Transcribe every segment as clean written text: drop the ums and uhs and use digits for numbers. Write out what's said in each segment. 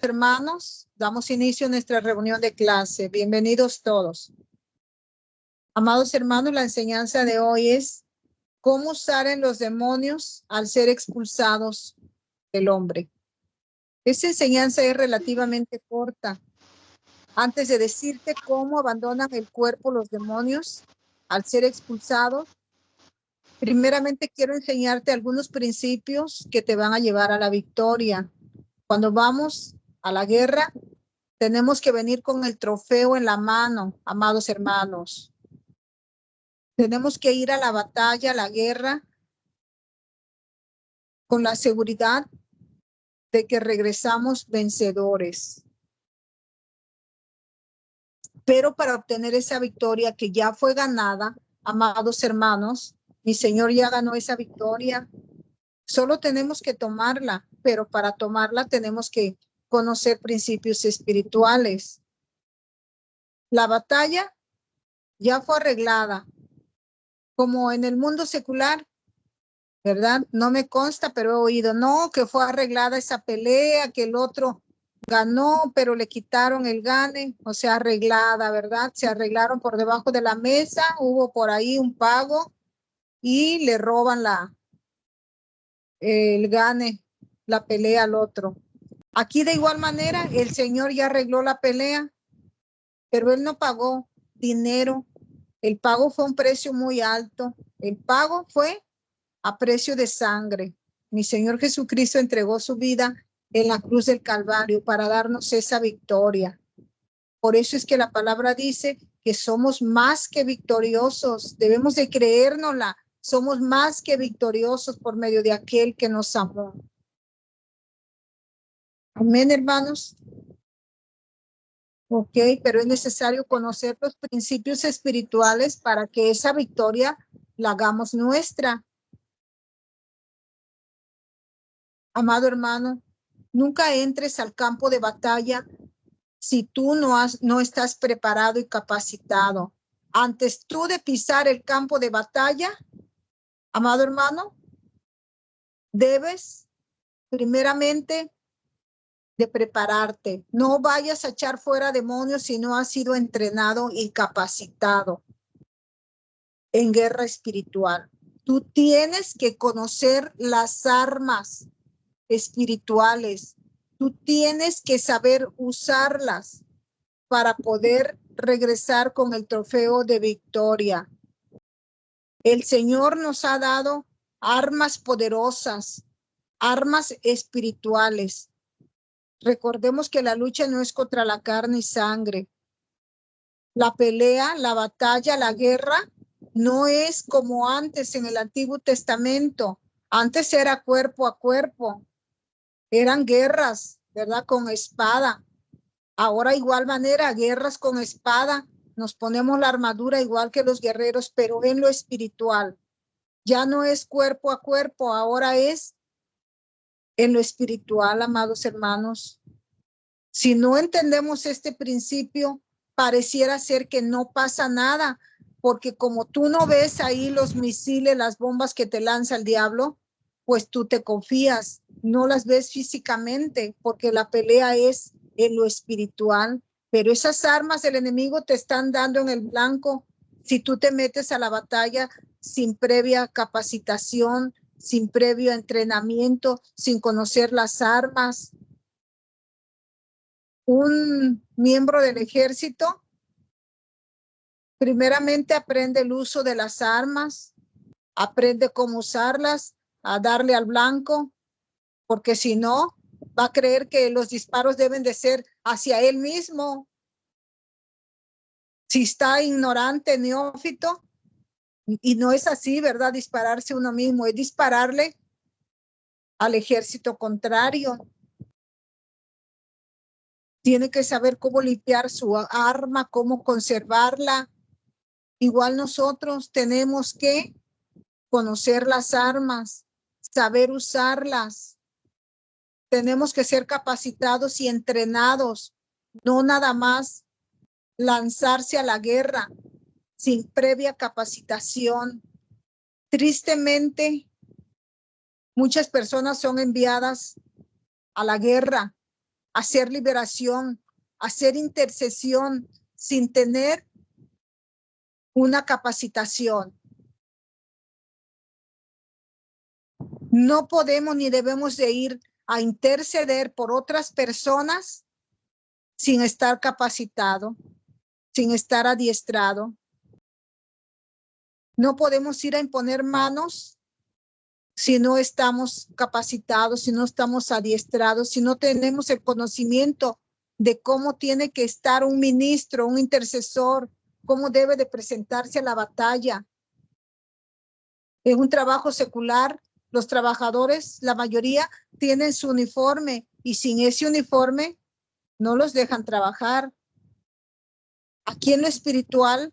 Hermanos, damos inicio a nuestra reunión de clase. Bienvenidos todos. Amados hermanos, la enseñanza de hoy es cómo usar en los demonios al ser expulsados del hombre. Esta enseñanza es relativamente corta. Antes de decirte cómo abandonan el cuerpo los demonios al ser expulsados, primeramente quiero enseñarte algunos principios que te van a llevar a la victoria. Cuando vamos a la guerra, tenemos que venir con el trofeo en la mano, amados hermanos. Tenemos que ir a la batalla, a la guerra, con la seguridad de que regresamos vencedores. Pero para obtener esa victoria que ya fue ganada, amados hermanos, mi Señor ya ganó esa victoria. Solo tenemos que tomarla, pero para tomarla tenemos que conocer principios espirituales. La batalla ya fue arreglada. Como en el mundo secular, ¿verdad? No me consta, pero he oído, no, que fue arreglada esa pelea, que el otro ganó, pero le quitaron el gane, o sea, arreglada, ¿verdad? Se arreglaron por debajo de la mesa, hubo por ahí un pago y le roban el gane, la pelea al otro. Aquí de igual manera, el Señor ya arregló la pelea, pero Él no pagó dinero. El pago fue un precio muy alto. El pago fue a precio de sangre. Mi Señor Jesucristo entregó su vida en la cruz del Calvario para darnos esa victoria. Por eso es que la palabra dice que somos más que victoriosos. Debemos de creérnosla. Somos más que victoriosos por medio de aquel que nos amó. Amén, hermanos. Ok, pero es necesario conocer los principios espirituales para que esa victoria la hagamos nuestra. Amado hermano, nunca entres al campo de batalla si tú no estás preparado y capacitado. Antes tú de pisar el campo de batalla, amado hermano, debes primeramente de prepararte. No vayas a echar fuera demonios si no has sido entrenado y capacitado en guerra espiritual. Tú tienes que conocer las armas espirituales. Tú tienes que saber usarlas para poder regresar con el trofeo de victoria. El Señor nos ha dado armas poderosas, armas espirituales. Recordemos que la lucha no es contra la carne y sangre. La pelea, la batalla, la guerra no es como antes en el Antiguo Testamento. Antes era cuerpo a cuerpo. Eran guerras, ¿verdad? Con espada. Ahora igual manera, guerras con espada. Nos ponemos la armadura igual que los guerreros, pero en lo espiritual. Ya no es cuerpo a cuerpo, ahora es en lo espiritual, amados hermanos. Si no entendemos este principio, pareciera ser que no pasa nada, porque como tú no ves ahí los misiles, las bombas que te lanza el diablo, pues tú te confías, no las ves físicamente, porque la pelea es en lo espiritual, pero esas armas del enemigo te están dando en el blanco si tú te metes a la batalla sin previa capacitación, sin previo entrenamiento, sin conocer las armas. Un miembro del ejército primeramente aprende el uso de las armas, aprende cómo usarlas, a darle al blanco, porque si no, va a creer que los disparos deben de ser hacia él mismo. Si está ignorante, neófito, y no es así, ¿verdad? Dispararse uno mismo, es dispararle al ejército contrario. Tiene que saber cómo limpiar su arma, cómo conservarla. Igual nosotros tenemos que conocer las armas, saber usarlas. Tenemos que ser capacitados y entrenados, no nada más lanzarse a la guerra sin previa capacitación. Tristemente, muchas personas son enviadas a la guerra hacer liberación, hacer intercesión sin tener una capacitación. No podemos ni debemos de ir a interceder por otras personas sin estar capacitado, sin estar adiestrado. No podemos ir a imponer manos si no estamos capacitados, si no estamos adiestrados, si no tenemos el conocimiento de cómo tiene que estar un ministro, un intercesor, cómo debe de presentarse a la batalla. En un trabajo secular, los trabajadores, la mayoría, tienen su uniforme y sin ese uniforme no los dejan trabajar. Aquí en lo espiritual,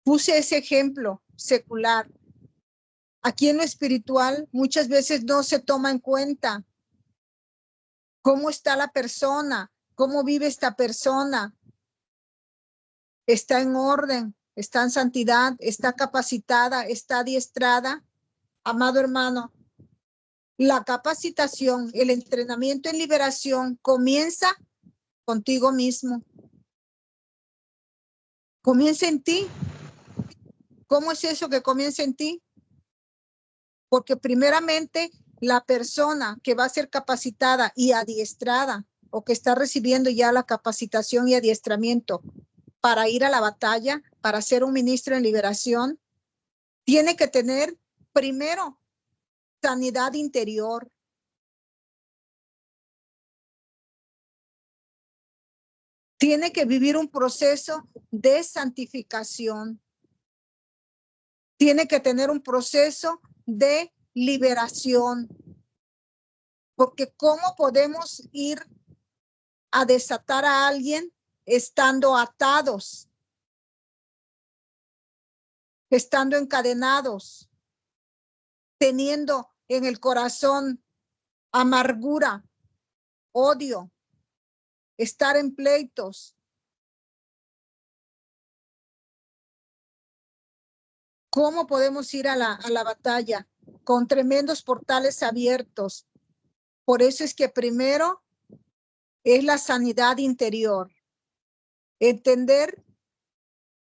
puse ese ejemplo secular. Aquí en lo espiritual muchas veces no se toma en cuenta cómo está la persona, cómo vive esta persona. Está en orden, está en santidad, está capacitada, está adiestrada. Amado hermano, la capacitación, el entrenamiento en liberación comienza contigo mismo. Comienza en ti. ¿Cómo es eso que comienza en ti? Porque primeramente la persona que va a ser capacitada y adiestrada o que está recibiendo ya la capacitación y adiestramiento para ir a la batalla, para ser un ministro en liberación, tiene que tener primero sanidad interior. Tiene que vivir un proceso de santificación. Tiene que tener un proceso de liberación. Porque ¿cómo podemos ir a desatar a alguien estando atados, estando encadenados, teniendo en el corazón amargura, odio, estar en pleitos? ¿Cómo podemos ir a la batalla con tremendos portales abiertos? Por eso es que primero es la sanidad interior. Entender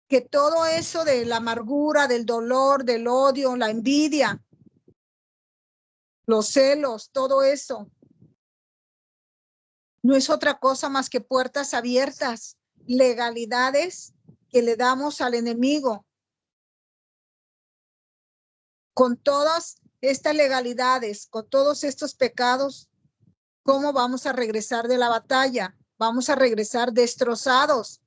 que todo eso de la amargura, del dolor, del odio, la envidia, los celos, todo eso, no es otra cosa más que puertas abiertas, legalidades que le damos al enemigo. Con todas estas legalidades, con todos estos pecados, ¿cómo vamos a regresar de la batalla? Vamos a regresar destrozados.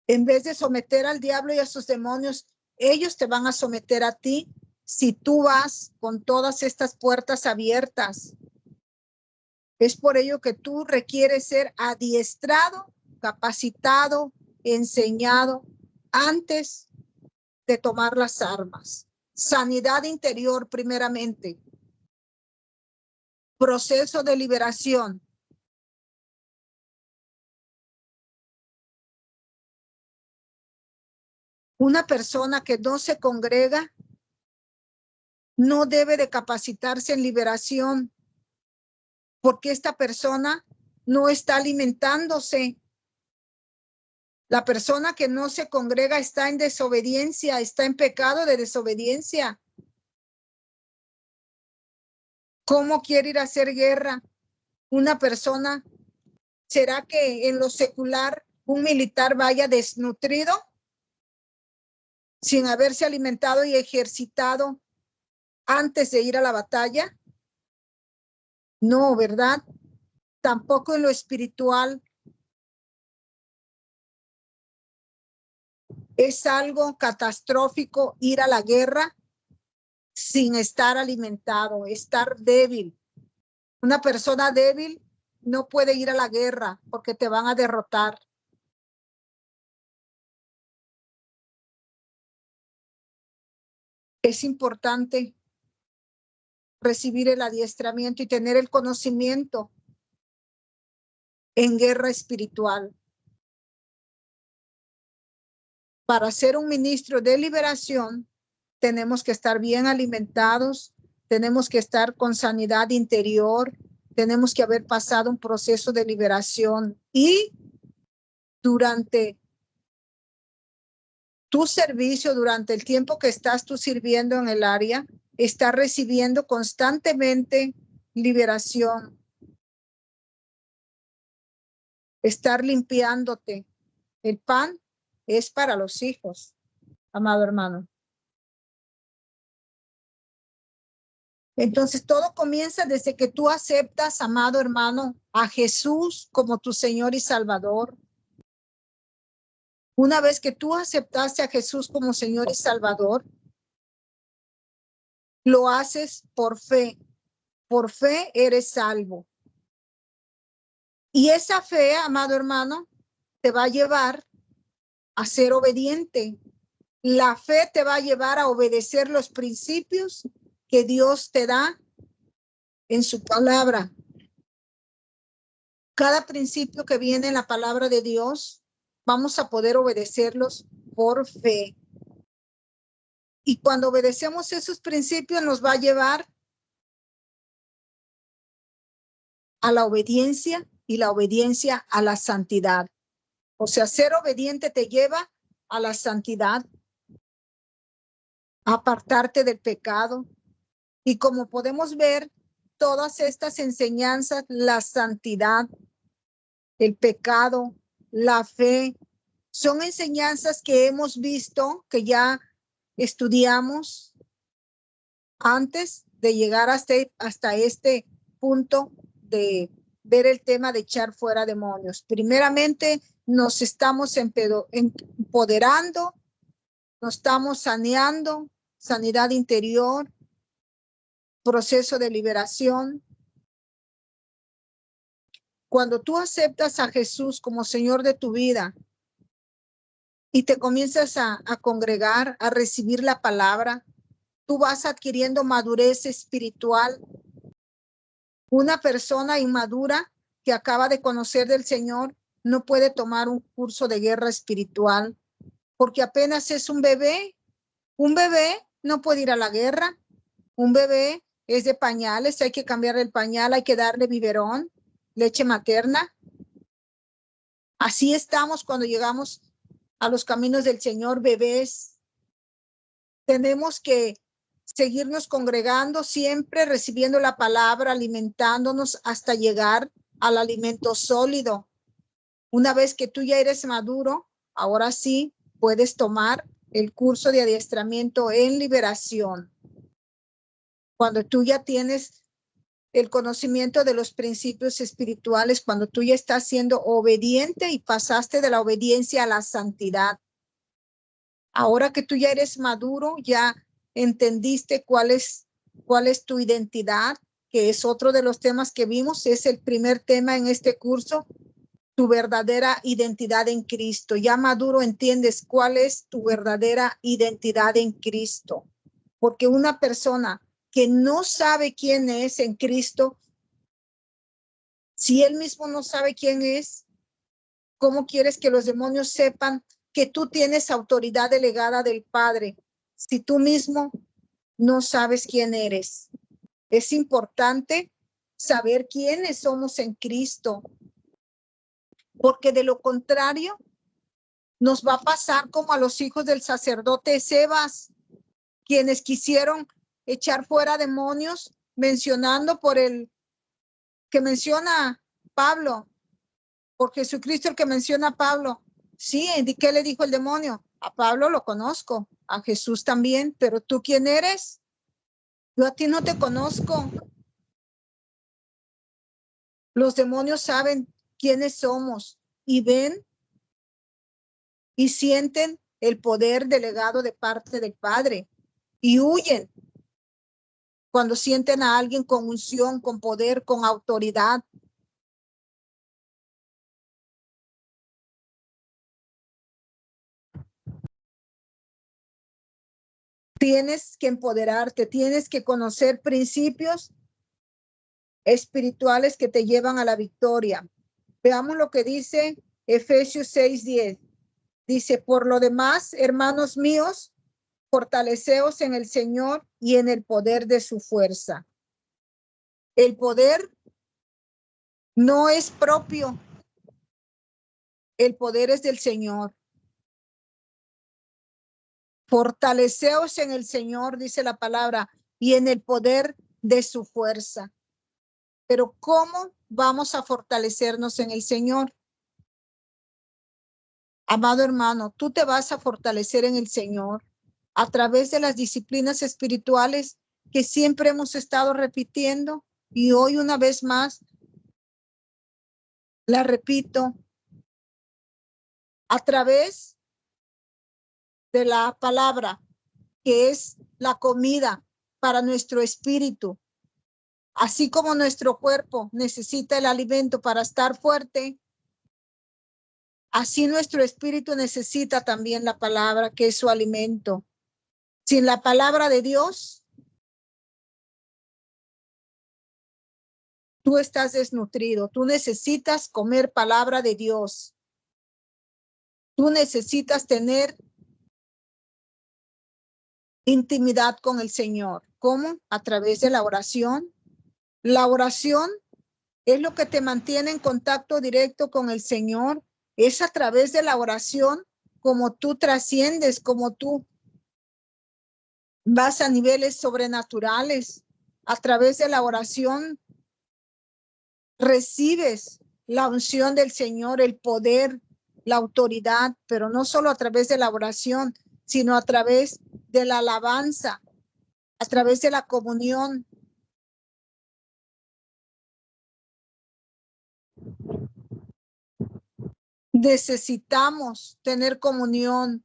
En vez de someter al diablo y a sus demonios, ellos te van a someter a ti si tú vas con todas estas puertas abiertas. Es por ello que tú requieres ser adiestrado, capacitado, enseñado antes de tomar las armas. Sanidad interior primeramente. Proceso de liberación. Una persona que no se congrega no debe de capacitarse en liberación porque esta persona no está alimentándose. La persona que no se congrega está en desobediencia, está en pecado de desobediencia. ¿Cómo quiere ir a hacer guerra una persona? ¿Será que en lo secular un militar vaya desnutrido sin haberse alimentado y ejercitado antes de ir a la batalla? No, ¿verdad? Tampoco en lo espiritual. Es algo catastrófico ir a la guerra sin estar alimentado, estar débil. Una persona débil no puede ir a la guerra porque te van a derrotar. Es importante recibir el adiestramiento y tener el conocimiento en guerra espiritual. Para ser un ministro de liberación, tenemos que estar bien alimentados, tenemos que estar con sanidad interior, tenemos que haber pasado un proceso de liberación y durante tu servicio, durante el tiempo que estás tú sirviendo en el área, estás recibiendo constantemente liberación, estar limpiándote. El pan es para los hijos, amado hermano. Entonces todo comienza desde que tú aceptas, amado hermano, a Jesús como tu Señor y Salvador. Una vez que tú aceptaste a Jesús como Señor y Salvador, lo haces por fe. Por fe eres salvo. Y esa fe, amado hermano, te va a llevar a ser obediente. La fe te va a llevar a obedecer los principios que Dios te da en su palabra. Cada principio que viene en la palabra de Dios, vamos a poder obedecerlos por fe. Y cuando obedecemos esos principios, nos va a llevar a la obediencia y la obediencia a la santidad. O sea, ser obediente te lleva a la santidad, a apartarte del pecado. Y como podemos ver, todas estas enseñanzas, la santidad, el pecado, la fe, son enseñanzas que hemos visto, que ya estudiamos antes de llegar hasta este punto de ver el tema de echar fuera demonios. Primeramente, nos estamos empoderando, nos estamos saneando, sanidad interior, proceso de liberación. Cuando tú aceptas a Jesús como Señor de tu vida y te comienzas a congregar, a recibir la palabra, tú vas adquiriendo madurez espiritual. Una persona inmadura que acaba de conocer del Señor no puede tomar un curso de guerra espiritual porque apenas es un bebé. Un bebé no puede ir a la guerra. Un bebé es de pañales, hay que cambiarle el pañal, hay que darle biberón, leche materna. Así estamos cuando llegamos a los caminos del Señor, bebés. Tenemos que seguirnos congregando, siempre recibiendo la palabra, alimentándonos hasta llegar al alimento sólido. Una vez que tú ya eres maduro, ahora sí puedes tomar el curso de adiestramiento en liberación. Cuando tú ya tienes el conocimiento de los principios espirituales, cuando tú ya estás siendo obediente y pasaste de la obediencia a la santidad. Ahora que tú ya eres maduro, ya entendiste cuál es tu identidad, que es otro de los temas que vimos, es el primer tema en este curso, tu verdadera identidad en Cristo. Ya maduro entiendes cuál es tu verdadera identidad en Cristo, porque una persona que no sabe quién es en Cristo, si él mismo no sabe quién es, ¿cómo quieres que los demonios sepan que tú tienes autoridad delegada del Padre si tú mismo no sabes quién eres? Es importante saber quiénes somos en Cristo, porque de lo contrario nos va a pasar como a los hijos del sacerdote Sebas, quienes quisieron echar fuera demonios, mencionando por el que menciona Pablo, por Jesucristo el que menciona a Pablo. Sí, ¿qué le dijo el demonio? A Pablo lo conozco, a Jesús también, pero ¿tú quién eres? Yo a ti no te conozco. Los demonios saben quiénes somos y ven y sienten el poder delegado de parte del Padre y huyen cuando sienten a alguien con unción, con poder, con autoridad. Tienes que empoderarte, tienes que conocer principios espirituales que te llevan a la victoria. Veamos lo que dice Efesios 6:10. Dice, por lo demás, hermanos míos, Fortaleceos en el Señor y en el poder de su fuerza. El poder no es propio. El poder es del Señor. Fortaleceos en el Señor, dice la palabra, y en el poder de su fuerza. Pero ¿cómo vamos a fortalecernos en el Señor? Amado hermano, tú te vas a fortalecer en el Señor a través de las disciplinas espirituales que siempre hemos estado repitiendo, y hoy una vez más la repito, a través de la palabra, que es la comida para nuestro espíritu. Así como nuestro cuerpo necesita el alimento para estar fuerte, así nuestro espíritu necesita también la palabra, que es su alimento. Sin la palabra de Dios, tú estás desnutrido. Tú necesitas comer palabra de Dios. Tú necesitas tener intimidad con el Señor. ¿Cómo? A través de la oración. La oración es lo que te mantiene en contacto directo con el Señor. Es a través de la oración como tú trasciendes, como tú vas a niveles sobrenaturales. A través de la oración recibes la unción del Señor, el poder, la autoridad, pero no solo a través de la oración, sino a través de la alabanza, a través de la comunión. Necesitamos tener comunión,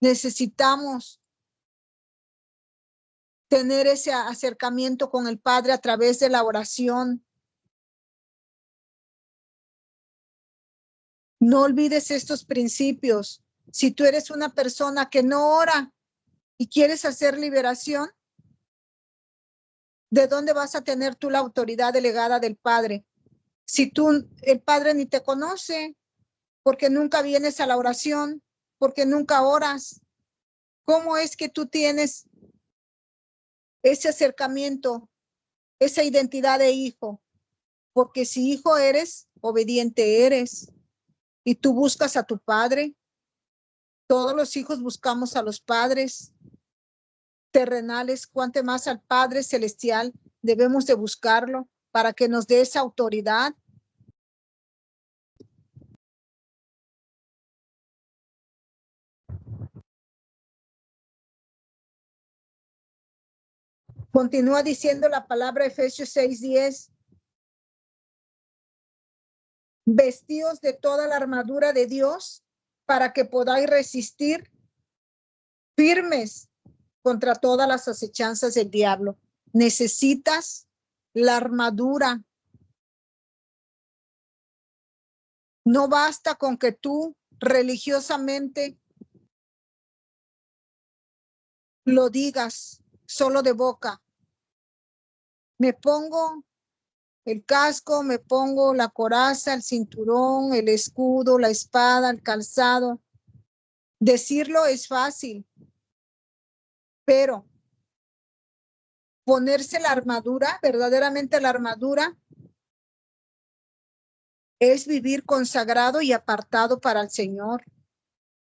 necesitamos tener ese acercamiento con el Padre a través de la oración. No olvides estos principios. Si tú eres una persona que no ora y quieres hacer liberación, ¿de dónde vas a tener tú la autoridad delegada del Padre? Si tú, el Padre ni te conoce, porque nunca vienes a la oración, porque nunca oras, ¿cómo es que tú tienes ese acercamiento, esa identidad de hijo? Porque si hijo eres, obediente eres, y tú buscas a tu Padre. Todos los hijos buscamos a los padres terrenales, cuanto más al Padre celestial debemos de buscarlo para que nos dé esa autoridad. Continúa diciendo la palabra Efesios 6:10. Vestíos de toda la armadura de Dios para que podáis resistir firmes contra todas las acechanzas del diablo. Necesitas la armadura. No basta con que tú religiosamente lo digas solo de boca. Me pongo el casco, me pongo la coraza, el cinturón, el escudo, la espada, el calzado. Decirlo es fácil, pero ponerse la armadura, verdaderamente la armadura, es vivir consagrado y apartado para el Señor.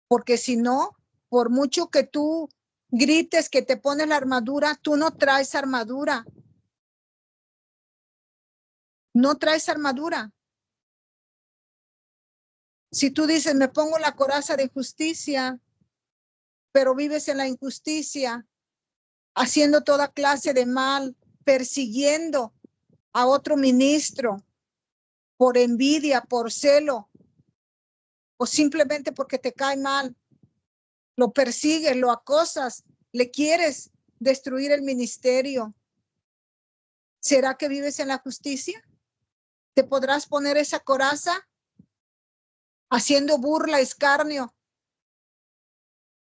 Porque si no, por mucho que tú grites que te pones la armadura, tú no traes armadura. No traes armadura. Si tú dices, me pongo la coraza de justicia, pero vives en la injusticia, haciendo toda clase de mal, persiguiendo a otro ministro por envidia, por celo, o simplemente porque te cae mal, lo persigues, lo acosas, le quieres destruir el ministerio. ¿Será que vives en la justicia? ¿Te podrás poner esa coraza haciendo burla, escarnio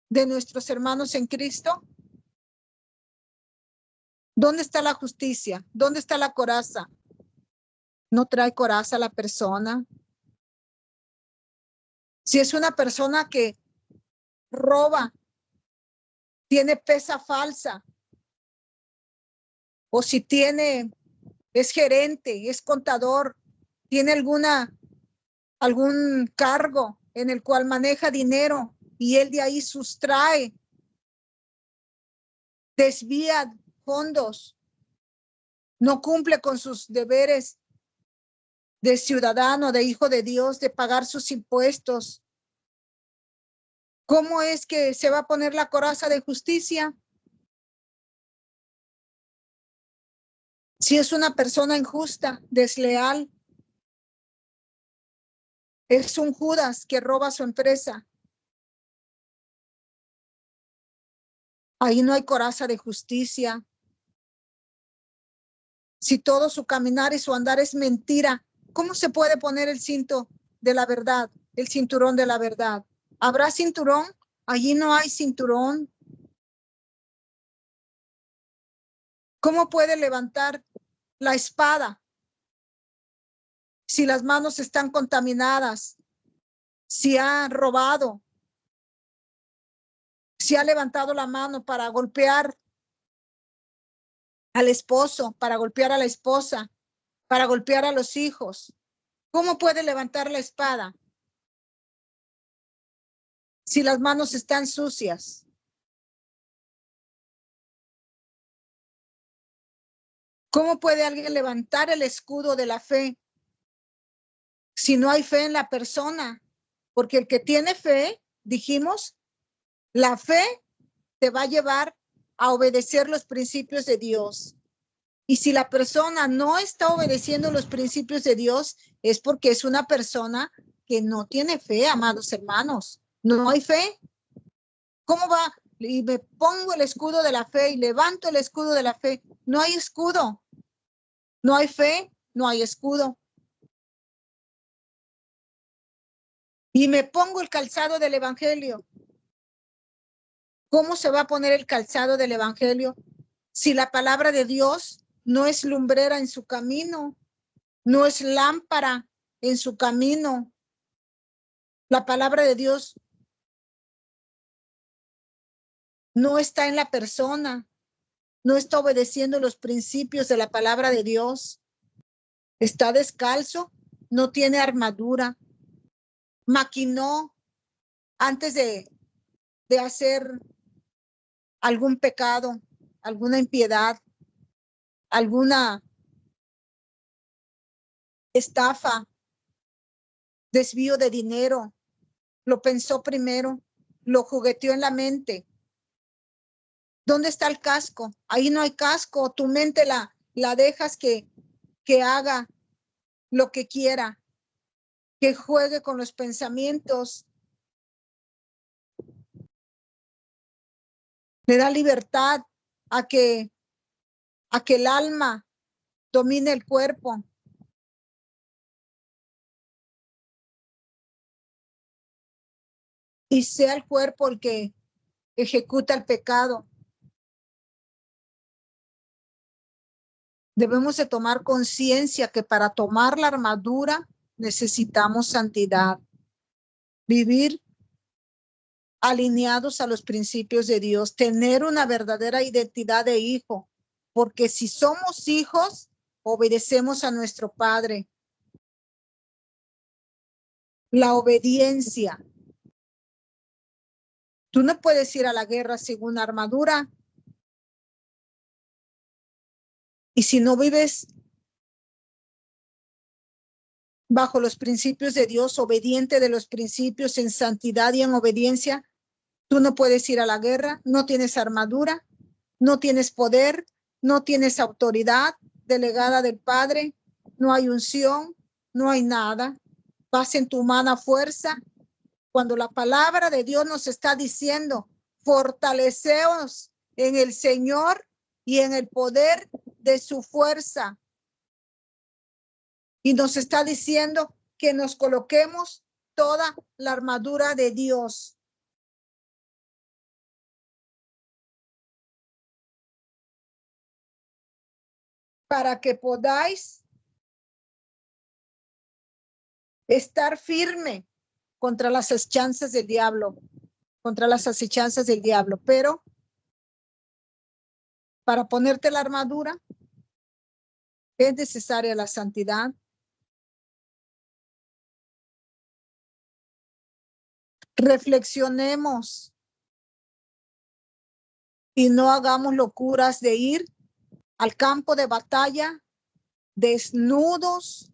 de nuestros hermanos en Cristo? ¿Dónde está la justicia? ¿Dónde está la coraza? No trae coraza la persona. Si es una persona que roba, tiene pesa falsa, o si es gerente, es contador, tiene algún cargo en el cual maneja dinero y él de ahí sustrae, desvía fondos, no cumple con sus deberes de ciudadano, de hijo de Dios, de pagar sus impuestos. ¿Cómo es que se va a poner la coraza de justicia? Si es una persona injusta, desleal, es un Judas que roba su empresa. Ahí no hay coraza de justicia. Si todo su caminar y su andar es mentira, ¿cómo se puede poner el cinto de la verdad, el cinturón de la verdad? ¿Habrá cinturón? Allí no hay cinturón. ¿Cómo puede levantar la espada si las manos están contaminadas? Si ha robado, si ha levantado la mano para golpear al esposo, para golpear a la esposa, para golpear a los hijos. ¿Cómo puede levantar la espada si las manos están sucias? ¿Cómo puede alguien levantar el escudo de la fe si no hay fe en la persona? Porque el que tiene fe, dijimos, la fe te va a llevar a obedecer los principios de Dios. Y si la persona no está obedeciendo los principios de Dios, es porque es una persona que no tiene fe, amados hermanos. No hay fe. ¿Cómo va? Y me pongo el escudo de la fe y levanto el escudo de la fe. No hay escudo. No hay fe, no hay escudo. Y me pongo el calzado del evangelio. ¿Cómo se va a poner el calzado del evangelio si la palabra de Dios no es lumbrera en su camino, no es lámpara en su camino? La palabra de Dios no está en la persona, no está obedeciendo los principios de la palabra de Dios. Está descalzo, no tiene armadura, maquinó antes de hacer algún pecado, alguna impiedad, alguna estafa, desvío de dinero. Lo pensó primero, lo jugueteó en la mente. ¿Dónde está el casco? Ahí no hay casco. Tu mente la dejas que haga lo que quiera, que juegue con los pensamientos. Le da libertad a que el alma domine el cuerpo. Y sea el cuerpo el que ejecuta el pecado. Debemos de tomar conciencia que para tomar la armadura necesitamos santidad, vivir alineados a los principios de Dios, tener una verdadera identidad de hijo, porque si somos hijos, obedecemos a nuestro Padre. La obediencia. Tú no puedes ir a la guerra sin una armadura. Y si no vives bajo los principios de Dios, obediente de los principios en santidad y en obediencia, tú no puedes ir a la guerra, no tienes armadura, no tienes poder, no tienes autoridad delegada del Padre, no hay unción, no hay nada. Vas en tu humana fuerza. Cuando la palabra de Dios nos está diciendo, fortaleceos en el Señor y en el poder de su fuerza. Y nos está diciendo que nos coloquemos toda la armadura de Dios. Para que podáis estar firme contra las acechanzas del diablo, contra las acechanzas del diablo. Pero Para ponerte la armadura es necesaria la santidad. Reflexionemos y no hagamos locuras de ir al campo de batalla desnudos,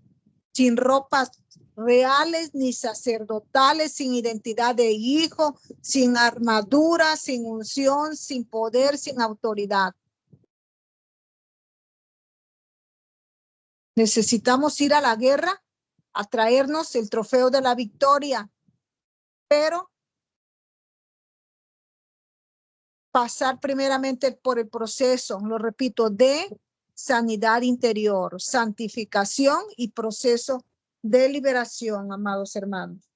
sin ropas reales ni sacerdotales, sin identidad de hijo, sin armadura, sin unción, sin poder, sin autoridad. Necesitamos ir a la guerra a traernos el trofeo de la victoria, pero pasar primeramente por el proceso, lo repito, de sanidad interior, santificación y proceso de liberación, amados hermanos.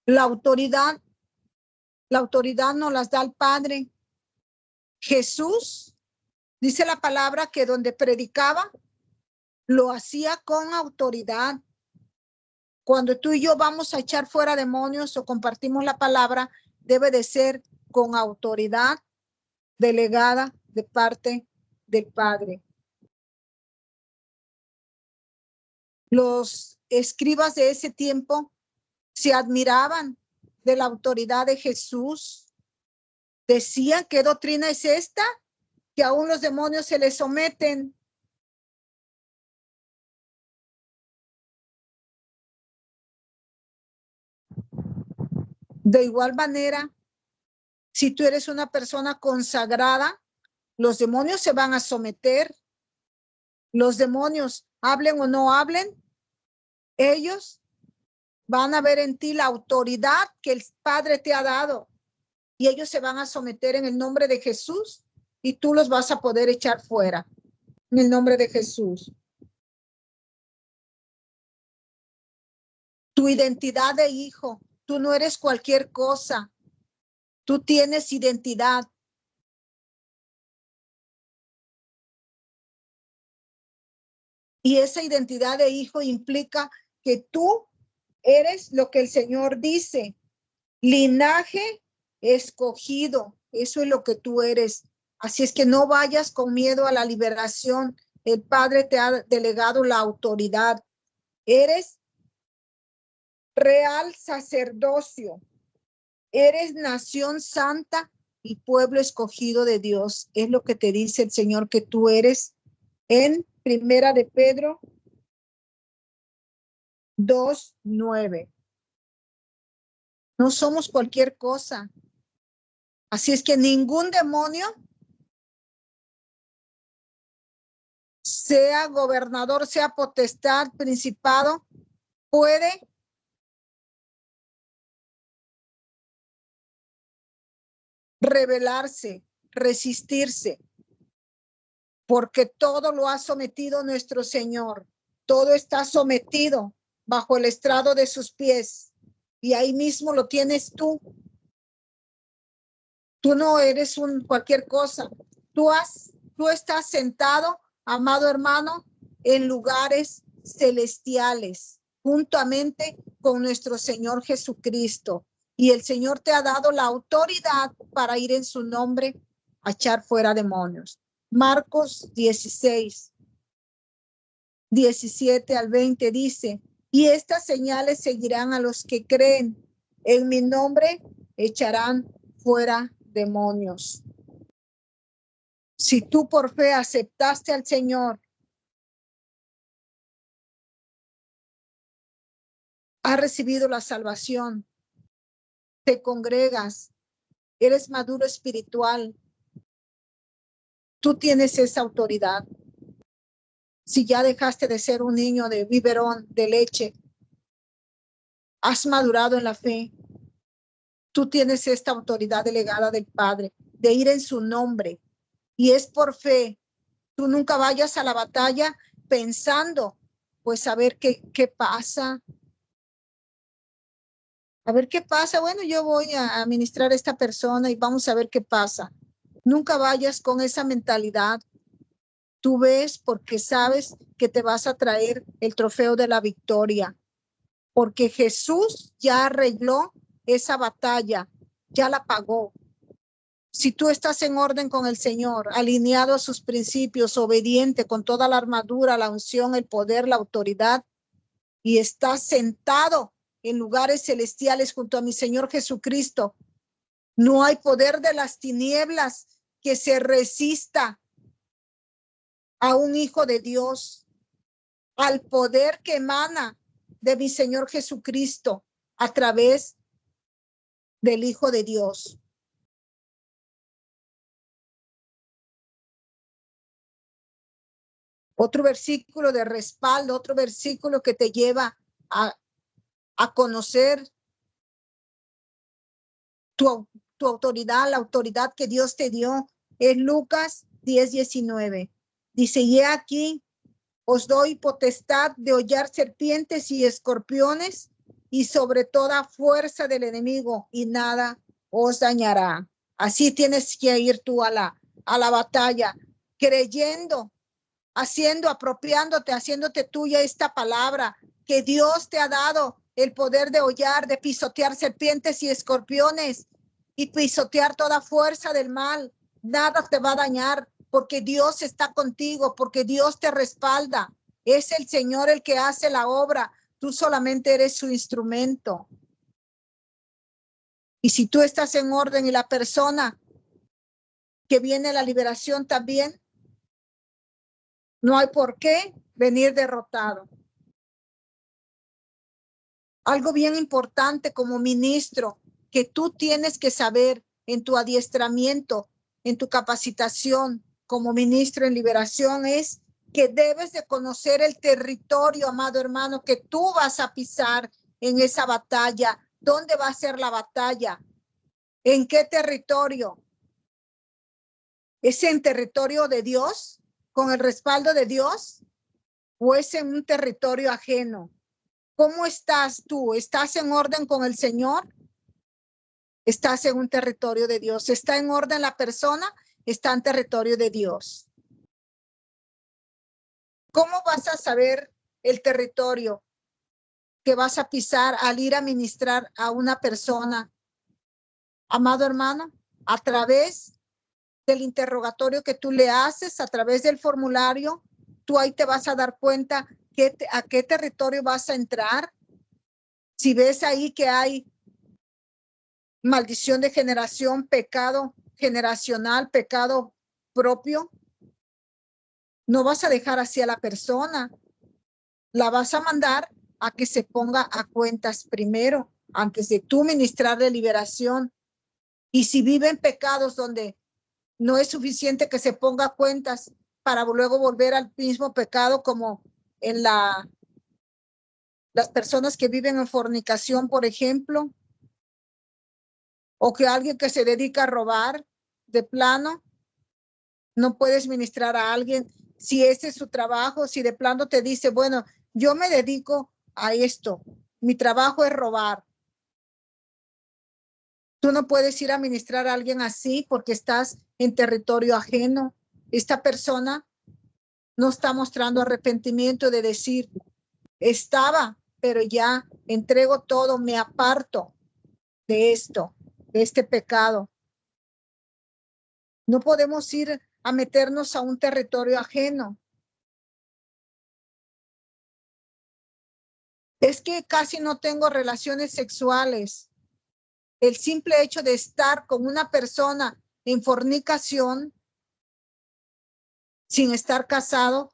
La autoridad nos las da el Padre. Jesús, dice la palabra que donde predicaba, lo hacía con autoridad. Cuando tú y yo vamos a echar fuera demonios o compartimos la palabra, debe de ser con autoridad delegada de parte del Padre. Los escribas de ese tiempo se admiraban de la autoridad de Jesús. Decían, ¿qué doctrina es esta? Que aún los demonios se les someten. De igual manera, si tú eres una persona consagrada, los demonios se van a someter. Los demonios, hablen o no hablen, ellos van a ver en ti la autoridad que el Padre te ha dado y ellos se van a someter en el nombre de Jesús y tú los vas a poder echar fuera en el nombre de Jesús. Tu identidad de hijo, tú no eres cualquier cosa, tú tienes identidad. Y esa identidad de hijo implica que tú eres lo que el Señor dice, linaje escogido, eso es lo que tú eres. Así es que no vayas con miedo a la liberación. El Padre te ha delegado la autoridad. Eres real sacerdocio, eres nación santa y pueblo escogido de Dios. Es lo que te dice el Señor que tú eres en Primera de Pedro 2:9. No somos cualquier cosa. Así es que ningún demonio, sea gobernador, sea potestad, principado, puede rebelarse, resistirse, porque todo lo ha sometido nuestro Señor. Todo está sometido bajo el estrado de sus pies. Y ahí mismo lo tienes tú. Tú no eres cualquier cosa. Tú estás sentado, amado hermano, en lugares celestiales, juntamente con nuestro Señor Jesucristo. Y el Señor te ha dado la autoridad para ir en su nombre a echar fuera demonios. Marcos 16, 17 al 20 dice, y estas señales seguirán a los que creen. En mi nombre echarán fuera demonios. Si tú por fe aceptaste al Señor, has recibido la salvación, te congregas, eres maduro espiritual, tú tienes esa autoridad. Si ya dejaste de ser un niño de biberón, de leche, has madurado en la fe, tú tienes esta autoridad delegada del Padre, de ir en su nombre, y es por fe. Tú nunca vayas a la batalla pensando, pues a ver qué pasa. A ver qué pasa. Bueno, yo voy a administrar a esta persona y vamos a ver qué pasa. Nunca vayas con esa mentalidad. Tú ves porque sabes que te vas a traer el trofeo de la victoria. porque Jesús ya arregló esa batalla, ya la pagó. Si tú estás en orden con el Señor, alineado a sus principios, obediente con toda la armadura, la unción, el poder, la autoridad, y estás sentado en lugares celestiales junto a mi Señor Jesucristo, no hay poder de las tinieblas que se resista a un hijo de Dios, al poder que emana de mi Señor Jesucristo a través del Hijo de Dios. Otro versículo de respaldo, otro versículo que te lleva a conocer tu autoridad, la autoridad que Dios te dio, es Lucas 10:19. Dice, y he aquí, os doy potestad de hollar serpientes y escorpiones y sobre toda fuerza del enemigo, y nada os dañará. Así tienes que ir tú a la batalla, creyendo, haciendo, apropiándote, haciéndote tuya esta palabra que Dios te ha dado, el poder de hollar, de pisotear serpientes y escorpiones y pisotear toda fuerza del mal. Nada te va a dañar porque Dios está contigo, porque Dios te respalda. Es el Señor el que hace la obra. Tú solamente eres su instrumento. Y si tú estás en orden y la persona que viene la liberación también, no hay por qué venir derrotado. Algo bien importante como ministro que tú tienes que saber en tu adiestramiento, en tu capacitación como ministro en liberación es que debes de conocer el territorio, amado hermano, que tú vas a pisar en esa batalla. ¿Dónde va a ser la batalla? ¿En qué territorio? ¿Es en territorio de Dios, con el respaldo de Dios, o es en un territorio ajeno? ¿Cómo estás tú? ¿Estás en orden con el Señor? ¿Estás en un territorio de Dios? ¿Está en orden la persona? Está en territorio de Dios. ¿Cómo vas a saber el territorio que vas a pisar al ir a ministrar a una persona? Amado hermano, a través del interrogatorio que tú le haces, a través del formulario, tú ahí te vas a dar cuenta a qué territorio vas a entrar. Si ves ahí que hay maldición de generación, pecado generacional, pecado propio, no vas a dejar así a la persona, la vas a mandar a que se ponga a cuentas primero, antes de tú ministrarle liberación. Y si vive en pecados donde no es suficiente que se ponga a cuentas para luego volver al mismo pecado, como en las personas que viven en fornicación, por ejemplo, o que alguien que se dedica a robar de plano, no puedes ministrar a alguien si ese es su trabajo, si de plano te dice, bueno, yo me dedico a esto, mi trabajo es robar. Tú no puedes ir a ministrar a alguien así porque estás en territorio ajeno. Esta persona no está mostrando arrepentimiento de decir, estaba, pero ya entrego todo, me aparto de esto, de este pecado. No podemos ir a meternos a un territorio ajeno. Es que casi no tengo relaciones sexuales. El simple hecho de estar con una persona en fornicación sin estar casado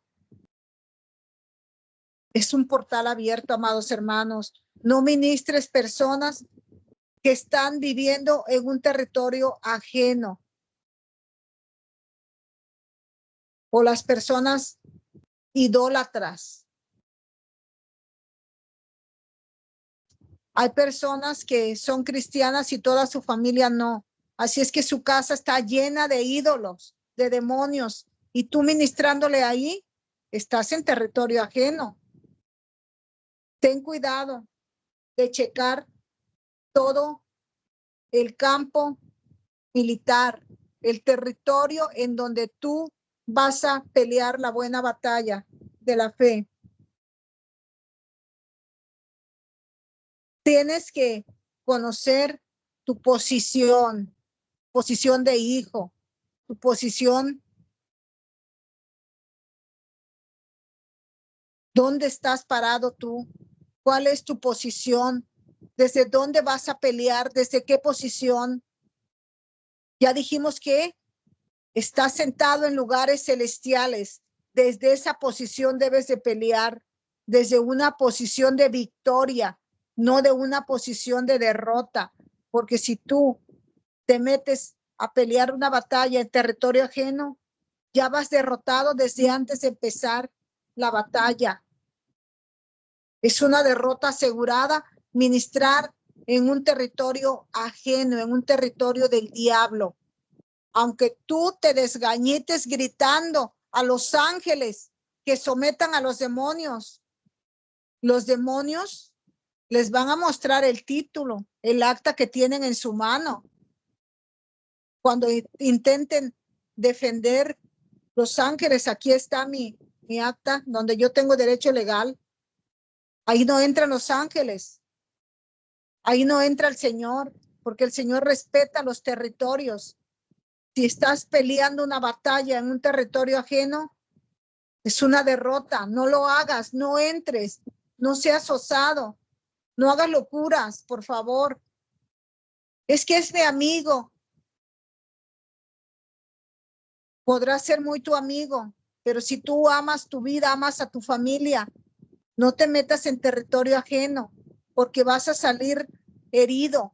es un portal abierto, amados hermanos. No ministres personas que están viviendo en un territorio ajeno, o las personas idólatras. Hay personas que son cristianas y toda su familia no. Así es que su casa está llena de ídolos, de demonios, y tú ministrándole ahí, estás en territorio ajeno. Ten cuidado de checar todo el campo militar, el territorio en donde tú vas a pelear la buena batalla de la fe. Tienes que conocer tu posición de hijo, tu posición, dónde estás parado tú, cuál es tu posición, desde dónde vas a pelear, desde qué posición. Ya dijimos que estás sentado en lugares celestiales. Desde esa posición debes de pelear, desde una posición de victoria, no de una posición de derrota, porque si tú te metes a pelear una batalla en territorio ajeno, ya vas derrotado desde antes de empezar la batalla. Es una derrota asegurada ministrar en un territorio ajeno, en un territorio del diablo. Aunque tú te desgañites gritando a los ángeles que sometan a los demonios les van a mostrar el título, el acta que tienen en su mano. Cuando intenten defender los ángeles, aquí está mi acta donde yo tengo derecho legal. Ahí no entran los ángeles. Ahí no entra el Señor, porque el Señor respeta los territorios. Si estás peleando una batalla en un territorio ajeno, es una derrota. No lo hagas, no entres, no seas osado, no hagas locuras, por favor. Es que es mi amigo. Podrá ser muy tu amigo, pero si tú amas tu vida, amas a tu familia, no te metas en territorio ajeno, porque vas a salir herido.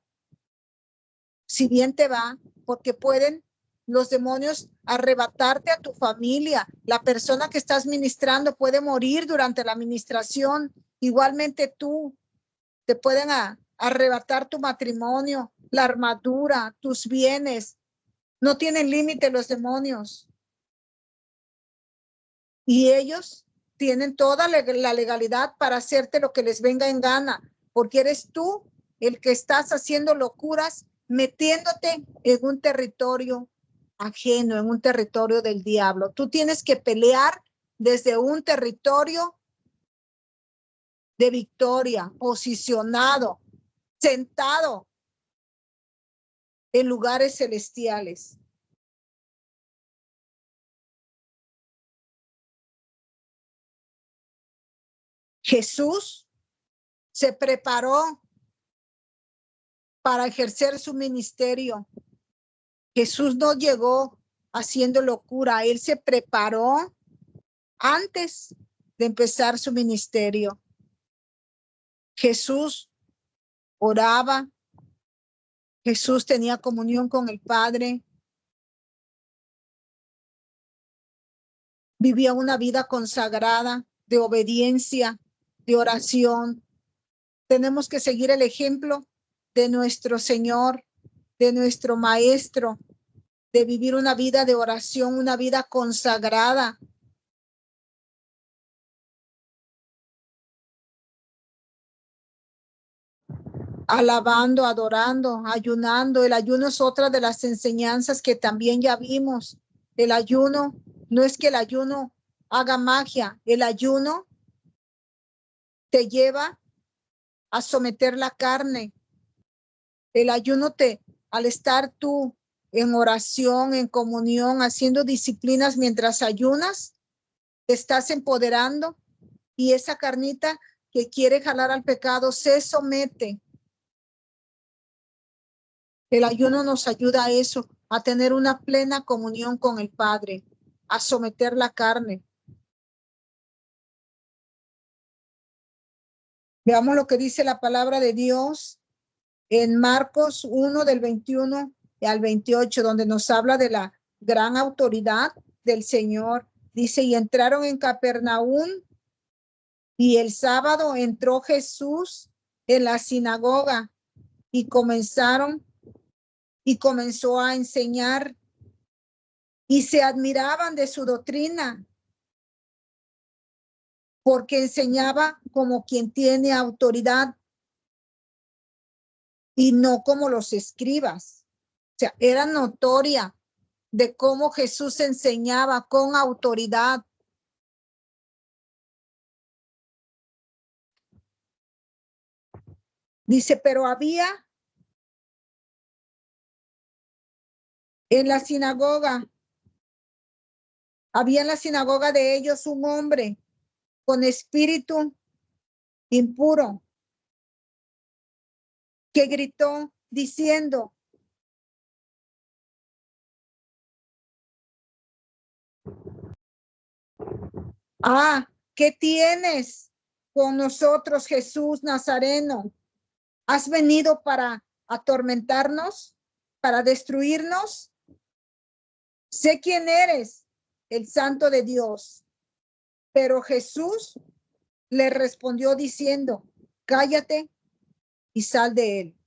Si bien te va, porque pueden los demonios arrebatarte a tu familia. La persona que estás ministrando puede morir durante la administración. Igualmente tú, te pueden arrebatar tu matrimonio, la armadura, tus bienes. No tienen límite los demonios. Y ellos tienen toda la legalidad para hacerte lo que les venga en gana, porque eres tú el que estás haciendo locuras, metiéndote en un territorio ajeno, en un territorio del diablo. Tú tienes que pelear desde un territorio de victoria, posicionado, sentado en lugares celestiales. Jesús se preparó para ejercer su ministerio. Jesús no llegó haciendo locura, él se preparó antes de empezar su ministerio. Jesús oraba, Jesús tenía comunión con el Padre, vivía una vida consagrada de obediencia, de oración. Tenemos que seguir el ejemplo de nuestro Señor, de nuestro Maestro, de vivir una vida de oración, una vida consagrada. Alabando, adorando, ayunando. El ayuno es otra de las enseñanzas que también ya vimos. El ayuno no es que el ayuno haga magia, el ayuno te lleva a someter la carne. El ayuno al estar tú en oración, en comunión, haciendo disciplinas mientras ayunas, te estás empoderando y esa carnita que quiere jalar al pecado se somete. El ayuno nos ayuda a eso, a tener una plena comunión con el Padre, a someter la carne. Veamos lo que dice la palabra de Dios en Marcos 1 del 21 al 28, donde nos habla de la gran autoridad del Señor. Dice, y entraron en Capernaum y el sábado entró Jesús en la sinagoga y comenzó a enseñar y se admiraban de su doctrina porque enseñaba como quien tiene autoridad y no como los escribas. O sea, era notoria de cómo Jesús enseñaba con autoridad. Dice, pero había en la sinagoga de ellos un hombre con espíritu impuro que gritó diciendo, ¿qué tienes con nosotros, Jesús Nazareno? ¿Has venido para atormentarnos, para destruirnos? Sé quién eres, el Santo de Dios. Pero Jesús le respondió diciendo, cállate y sal de él.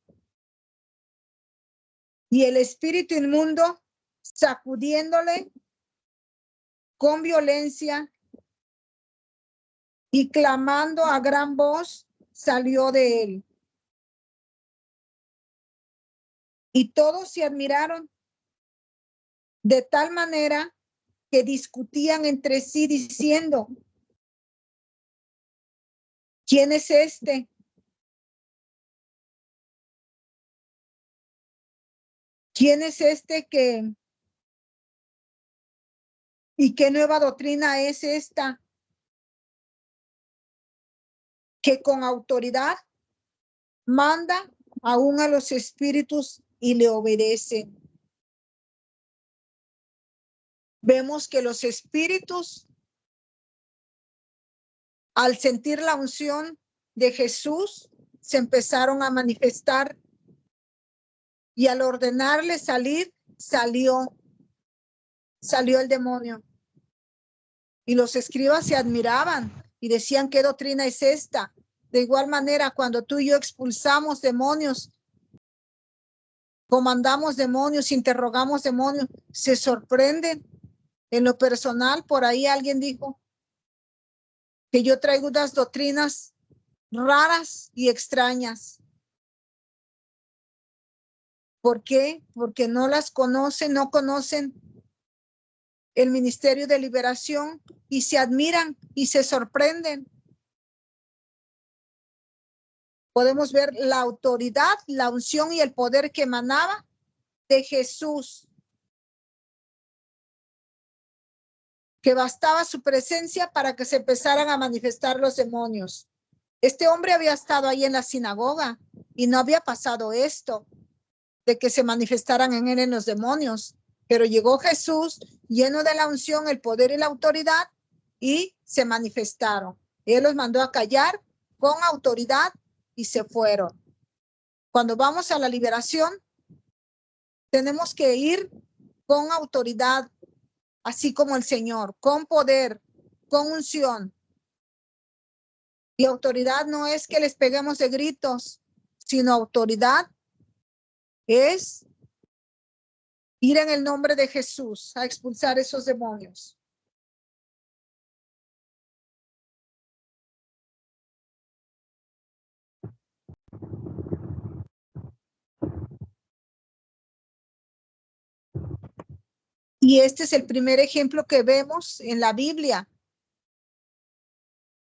Y el espíritu inmundo, sacudiéndole con violencia y clamando a gran voz, salió de él. Y todos se admiraron de tal manera que discutían entre sí diciendo, ¿quién es este? ¿Quién es este que y qué nueva doctrina es esta que con autoridad manda aún a los espíritus y le obedecen? Vemos que los espíritus, al sentir la unción de Jesús, se empezaron a manifestar y al ordenarle salir, salió el demonio. Y los escribas se admiraban y decían, ¿qué doctrina es esta? De igual manera, cuando tú y yo expulsamos demonios, comandamos demonios, interrogamos demonios, se sorprenden. En lo personal, por ahí alguien dijo que yo traigo unas doctrinas raras y extrañas. ¿Por qué? Porque no las conocen, no conocen el ministerio de liberación y se admiran y se sorprenden. Podemos ver la autoridad, la unción y el poder que emanaba de Jesús, que bastaba su presencia para que se empezaran a manifestar los demonios. Este hombre había estado ahí en la sinagoga y no había pasado esto de que se manifestaran en él los demonios, pero llegó Jesús lleno de la unción, el poder y la autoridad y se manifestaron. Él los mandó a callar con autoridad y se fueron. Cuando vamos a la liberación, tenemos que ir con autoridad, así como el Señor, con poder, con unción. Y autoridad no es que les peguemos de gritos, sino autoridad es ir en el nombre de Jesús a expulsar esos demonios. Y este es el primer ejemplo que vemos en la Biblia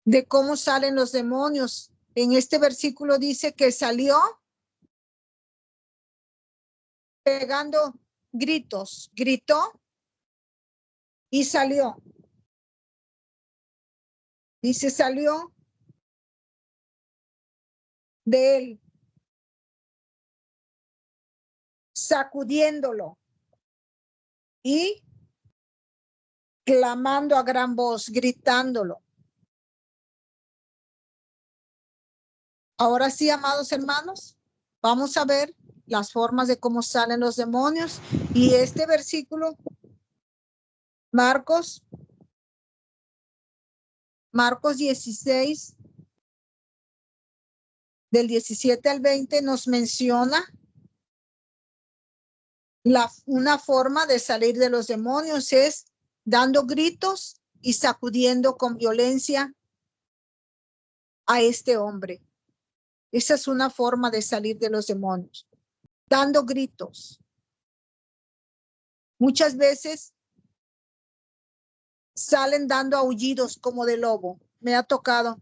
de cómo salen los demonios. En este versículo dice que salió pegando gritos, gritó y salió. Dice, salió de él, sacudiéndolo y clamando a gran voz, gritándolo. Ahora sí, amados hermanos, vamos a ver las formas de cómo salen los demonios. Y este versículo, Marcos 16, del 17 al 20, nos menciona una forma de salir de los demonios, es dando gritos y sacudiendo con violencia a este hombre. Esa es una forma de salir de los demonios, dando gritos. Muchas veces salen dando aullidos como de lobo. Me ha tocado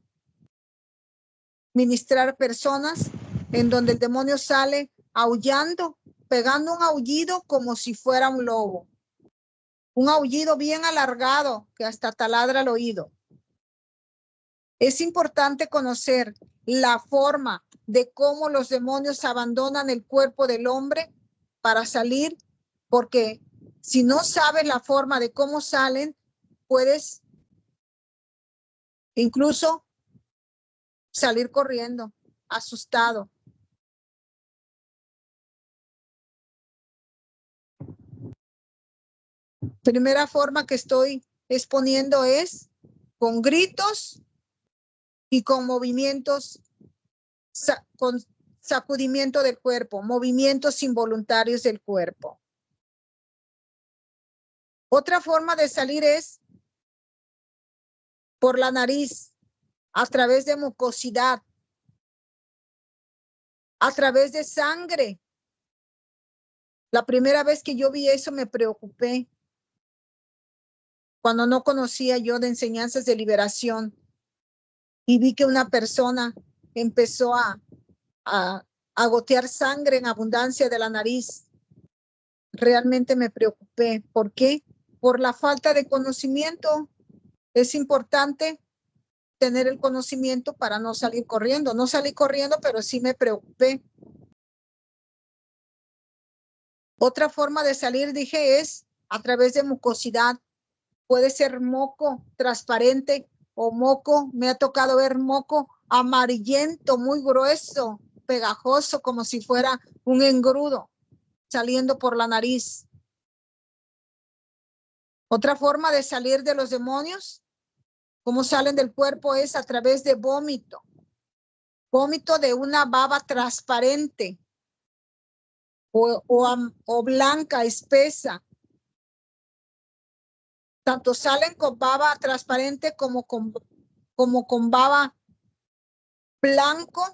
ministrar personas en donde el demonio sale aullando, pegando un aullido como si fuera un lobo. Un aullido bien alargado que hasta taladra el oído. Es importante conocer la forma de cómo los demonios abandonan el cuerpo del hombre para salir, porque si no sabes la forma de cómo salen, puedes incluso salir corriendo, asustado. Primera forma que estoy exponiendo es con gritos y con movimientos, con sacudimiento del cuerpo, movimientos involuntarios del cuerpo. Otra forma de salir es por la nariz, a través de mucosidad, a través de sangre. La primera vez que yo vi eso me preocupé, cuando no conocía yo de enseñanzas de liberación y vi que una persona empezó a gotear sangre en abundancia de la nariz. Realmente me preocupé. ¿Por qué? Por la falta de conocimiento. Es importante tener el conocimiento para no salir corriendo. No salí corriendo, pero sí me preocupé. Otra forma de salir, dije, es a través de mucosidad. Puede ser moco transparente o moco, me ha tocado ver moco amarillento, muy grueso, pegajoso, como si fuera un engrudo saliendo por la nariz. Otra forma de salir de los demonios, cómo salen del cuerpo, es a través de vómito. Vómito de una baba transparente o blanca, espesa. Tanto salen con baba transparente como con baba blanco,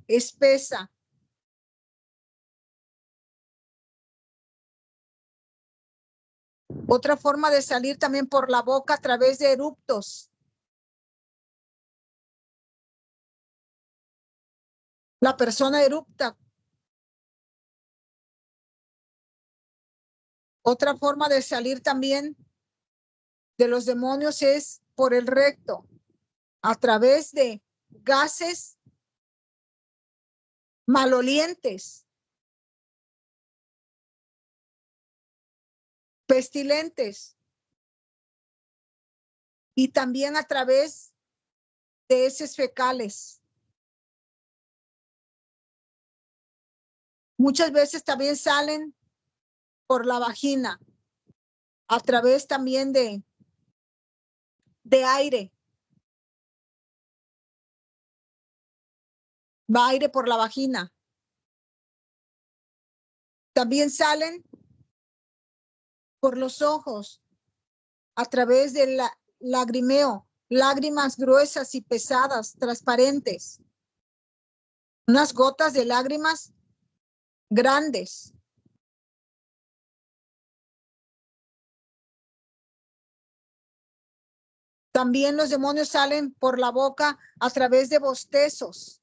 espesa. Otra forma de salir también por la boca a través de eruptos. La persona erupta. Otra forma de salir también de los demonios es por el recto, a través de gases malolientes, pestilentes, y también a través de heces fecales. Muchas veces también salen por la vagina, a través también de aire. Va aire por la vagina. También salen por los ojos, a través del lagrimeo, lágrimas gruesas y pesadas, transparentes. Unas gotas de lágrimas grandes. También los demonios salen por la boca a través de bostezos.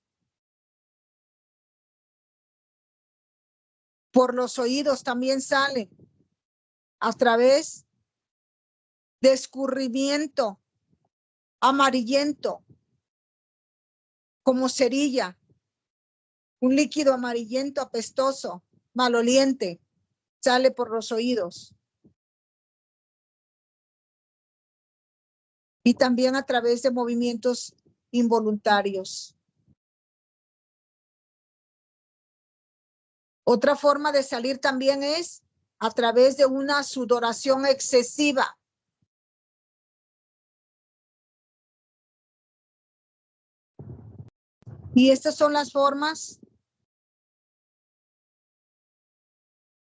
Por los oídos también salen a través de escurrimiento amarillento, como cerilla, un líquido amarillento apestoso, maloliente, sale por los oídos. Y también a través de movimientos involuntarios. Otra forma de salir también es a través de una sudoración excesiva. Y estas son las formas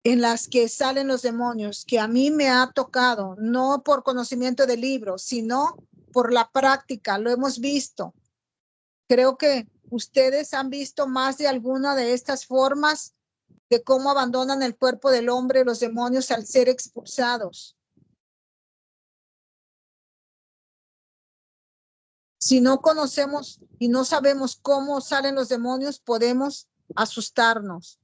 en las que salen los demonios, que a mí me ha tocado, no por conocimiento de libros, sino por la práctica, lo hemos visto. Creo que ustedes han visto más de alguna de estas formas de cómo abandonan el cuerpo del hombre los demonios al ser expulsados. Si no conocemos y no sabemos cómo salen los demonios, podemos asustarnos.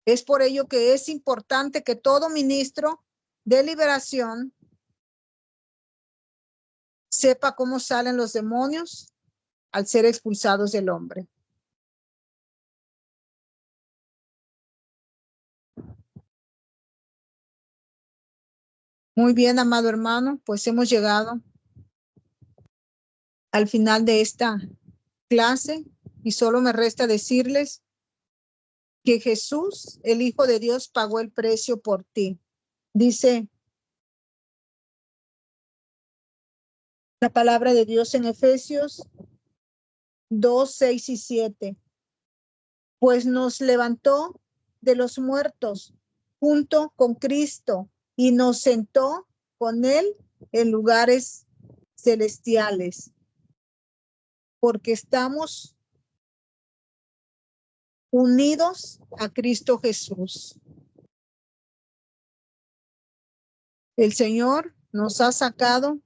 Es por ello que es importante que todo ministro de liberación sepa cómo salen los demonios al ser expulsados del hombre. Muy bien, amado hermano, pues hemos llegado al final de esta clase y solo me resta decirles que Jesús, el Hijo de Dios, pagó el precio por ti. Dice la palabra de Dios en Efesios 2, 6 y 7. Pues nos levantó de los muertos junto con Cristo y nos sentó con él en lugares celestiales, porque estamos unidos a Cristo Jesús. El Señor nos ha sacado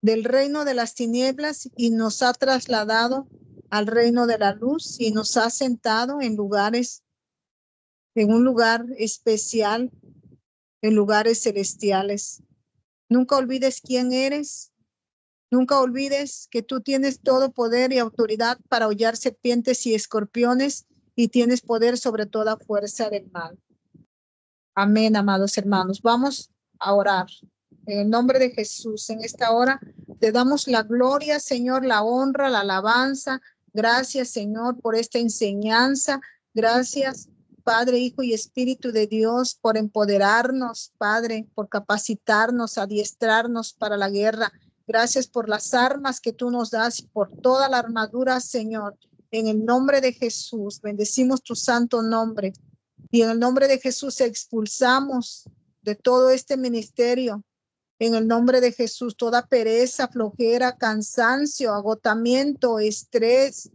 del reino de las tinieblas y nos ha trasladado al reino de la luz y nos ha sentado en lugares, en un lugar especial, en lugares celestiales. Nunca olvides quién eres. Nunca olvides que tú tienes todo poder y autoridad para hollar serpientes y escorpiones y tienes poder sobre toda fuerza del mal. Amén, amados hermanos. Vamos a orar. En el nombre de Jesús, en esta hora te damos la gloria, Señor, la honra, la alabanza. Gracias, Señor, por esta enseñanza. Gracias, Padre, Hijo y Espíritu de Dios, por empoderarnos, Padre, por capacitarnos, adiestrarnos para la guerra. Gracias por las armas que tú nos das y por toda la armadura, Señor. En el nombre de Jesús, bendecimos tu santo nombre. Y en el nombre de Jesús expulsamos de todo este ministerio. En el nombre de Jesús, toda pereza, flojera, cansancio, agotamiento, estrés,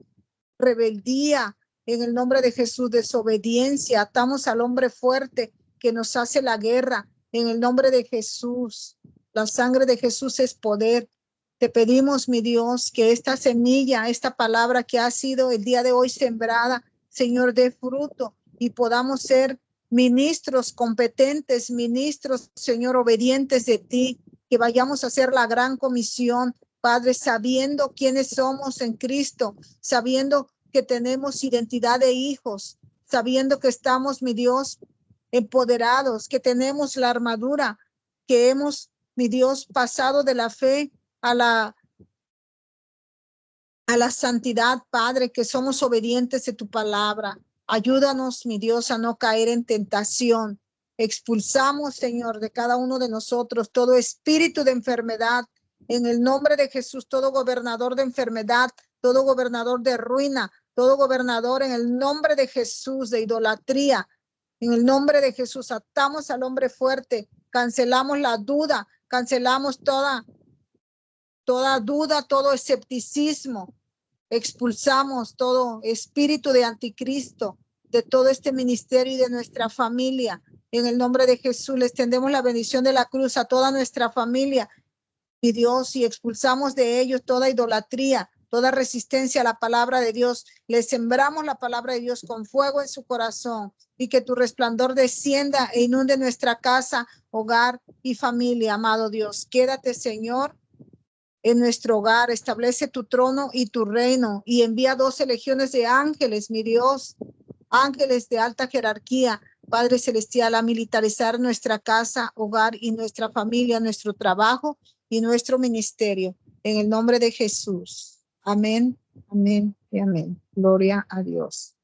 rebeldía. En el nombre de Jesús, desobediencia. Atamos al hombre fuerte que nos hace la guerra. En el nombre de Jesús, la sangre de Jesús es poder. Te pedimos, mi Dios, que esta semilla, esta palabra que ha sido el día de hoy sembrada, Señor, dé fruto y podamos ser ministros competentes, ministros, Señor, obedientes de ti, que vayamos a hacer la gran comisión, Padre, sabiendo quiénes somos en Cristo, sabiendo que tenemos identidad de hijos, sabiendo que estamos, mi Dios, empoderados, que tenemos la armadura, que hemos, mi Dios, pasado de la fe a la santidad, Padre, que somos obedientes de tu palabra. Ayúdanos, mi Dios, a no caer en tentación. Expulsamos, Señor, de cada uno de nosotros todo espíritu de enfermedad. En el nombre de Jesús, todo gobernador de enfermedad, todo gobernador de ruina, todo gobernador en el nombre de Jesús de idolatría. En el nombre de Jesús, atamos al hombre fuerte, cancelamos la duda, cancelamos toda duda, todo escepticismo. Expulsamos todo espíritu de anticristo de todo este ministerio y de nuestra familia. En el nombre de Jesús les tendemos la bendición de la cruz a toda nuestra familia, mi Dios, y expulsamos de ellos toda idolatría, toda resistencia a la palabra de Dios. Les sembramos la palabra de Dios con fuego en su corazón y que tu resplandor descienda e inunde nuestra casa, hogar y familia, amado Dios. Quédate, Señor, en nuestro hogar, establece tu trono y tu reino y envía 12 legiones de ángeles, mi Dios, ángeles de alta jerarquía, Padre Celestial, a militarizar nuestra casa, hogar y nuestra familia, nuestro trabajo y nuestro ministerio. En el nombre de Jesús. Amén, amén y amén. Gloria a Dios.